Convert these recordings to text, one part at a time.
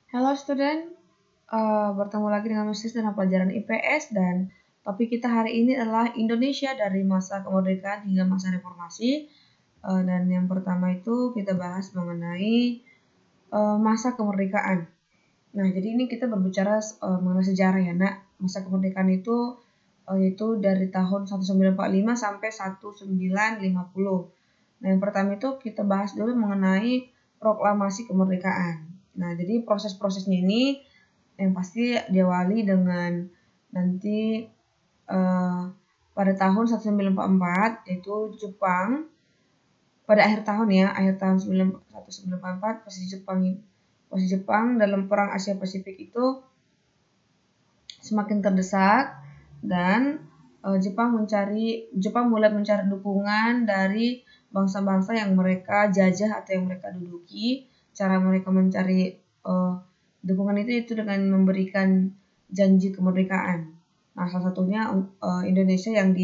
Halo student, bertemu lagi dengan Sis dalam pelajaran IPS dan topik kita hari ini adalah Indonesia dari masa kemerdekaan hingga masa reformasi. Dan yang pertama itu kita bahas mengenai masa kemerdekaan. Nah, jadi ini kita berbicara mengenai sejarah ya, Nak. Masa kemerdekaan itu yaitu dari tahun 1945 sampai 1950. Nah, yang pertama itu kita bahas dulu mengenai proklamasi kemerdekaan. Nah, jadi proses-prosesnya ini yang pasti diawali dengan nanti pada tahun 1944 yaitu Jepang pada akhir tahun 1944 posisi Jepang dalam perang Asia Pasifik itu semakin terdesak dan Jepang mulai mencari dukungan dari bangsa-bangsa yang mereka jajah atau yang mereka duduki. Cara mereka mencari dukungan itu dengan memberikan janji kemerdekaan. Nah, salah satunya Indonesia yang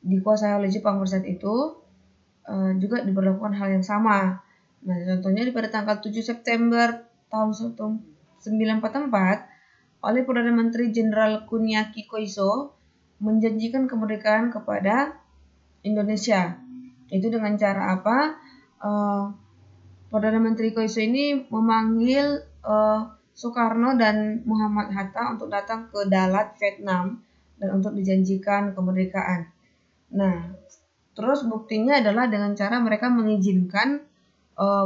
dikuasai oleh Jepang pada saat itu juga diberlakukan hal yang sama. Nah, contohnya pada tanggal 7 September tahun 1944 oleh Perdana Menteri Jenderal Kuniaki Koiso menjanjikan kemerdekaan kepada Indonesia. Itu dengan cara apa? Perdana Menteri Koiso ini memanggil Soekarno dan Muhammad Hatta untuk datang ke Dalat, Vietnam, dan untuk dijanjikan kemerdekaan. Nah, terus buktinya adalah dengan cara mereka mengizinkan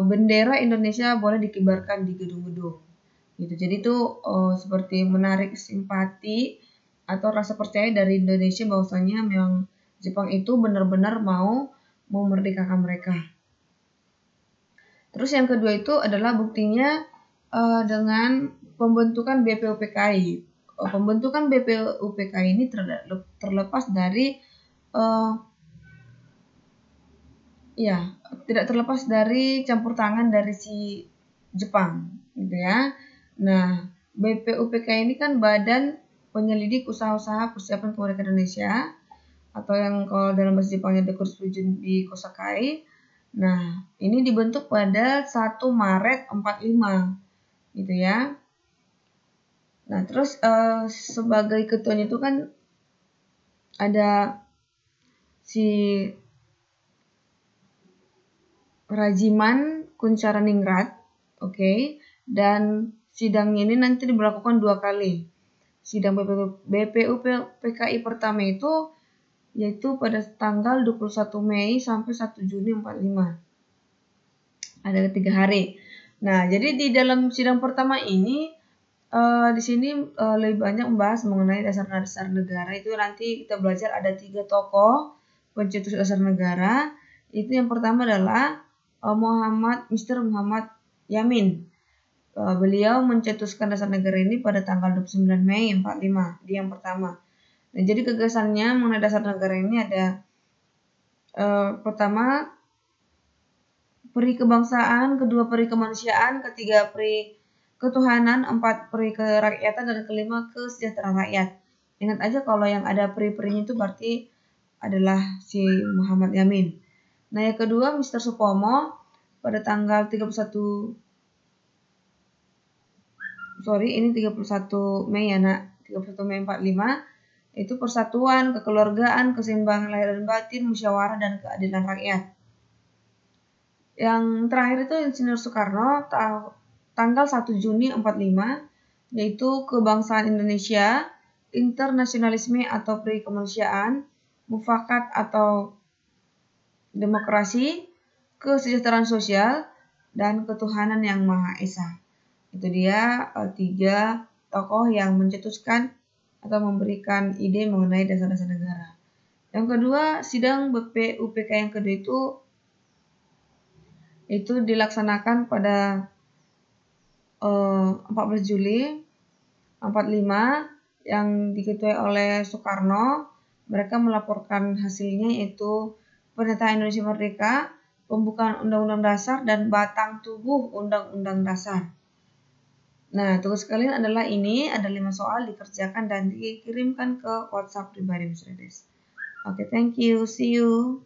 bendera Indonesia boleh dikibarkan di gedung-gedung. Gitu. Jadi itu seperti menarik simpati atau rasa percaya dari Indonesia bahwasanya memang Jepang itu benar-benar mau memerdekakan mereka. Terus yang kedua itu adalah buktinya dengan pembentukan BPUPKI. Pembentukan BPUPKI ini terlepas dari tidak terlepas dari campur tangan dari si Jepang, gitu ya. Nah, BPUPKI ini kan Badan Penyelidik Usaha-usaha Persiapan Kemerdekaan Indonesia atau yang kalau dalam bahasa Jepangnya di Kosakai. Nah, ini dibentuk pada 1 Maret 45, gitu ya. Nah, terus sebagai ketuanya itu kan ada si Rajiman Kuncharaningrat, oke, dan sidangnya ini nanti diberlakukan 2 kali. Sidang BPUPKI pertama itu yaitu pada tanggal 21 Mei sampai 1 Juni 45. Ada 3 hari. Nah, jadi di dalam sidang pertama ini di sini lebih banyak membahas mengenai dasar-dasar negara. Itu nanti kita belajar ada 3 tokoh pencetus dasar negara. Itu yang pertama adalah Mr. Muhammad Yamin. Beliau mencetuskan dasar negara ini pada tanggal 29 Mei 45. Dia yang pertama. Nah, jadi gagasannya mengenai dasar negara ini ada pertama peri kebangsaan, kedua peri kemanusiaan, ketiga peri ketuhanan, 4 peri kerakyatan, dan kelima kesejahteraan rakyat. Ingat aja kalau yang ada peri-perinya itu berarti adalah si Muhammad Yamin. Nah, yang kedua Mr. Supomo pada tanggal 31 Mei ya, Nak. 31 Mei 45 itu persatuan, kekeluargaan, keseimbangan lahir dan batin, musyawarah dan keadilan rakyat. Yang terakhir itu Insinyur Soekarno tanggal 1 Juni 45 yaitu kebangsaan Indonesia, internasionalisme atau peri kemanusiaan, mufakat atau demokrasi, kesejahteraan sosial, dan ketuhanan yang Maha Esa. Itu dia 3 tokoh yang mencetuskan atau memberikan ide mengenai dasar-dasar negara. Yang kedua, sidang BPUPK yang kedua itu dilaksanakan pada 14 Juli 45 yang diketuai oleh Soekarno. Mereka melaporkan hasilnya yaitu pernyataan Indonesia Merdeka, pembukaan Undang-Undang Dasar, dan batang tubuh Undang-Undang Dasar. Nah, tugas kalian adalah ini, ada 5 soal dikerjakan dan dikirimkan ke WhatsApp pribadi Miss Redes. Oke, thank you. See you.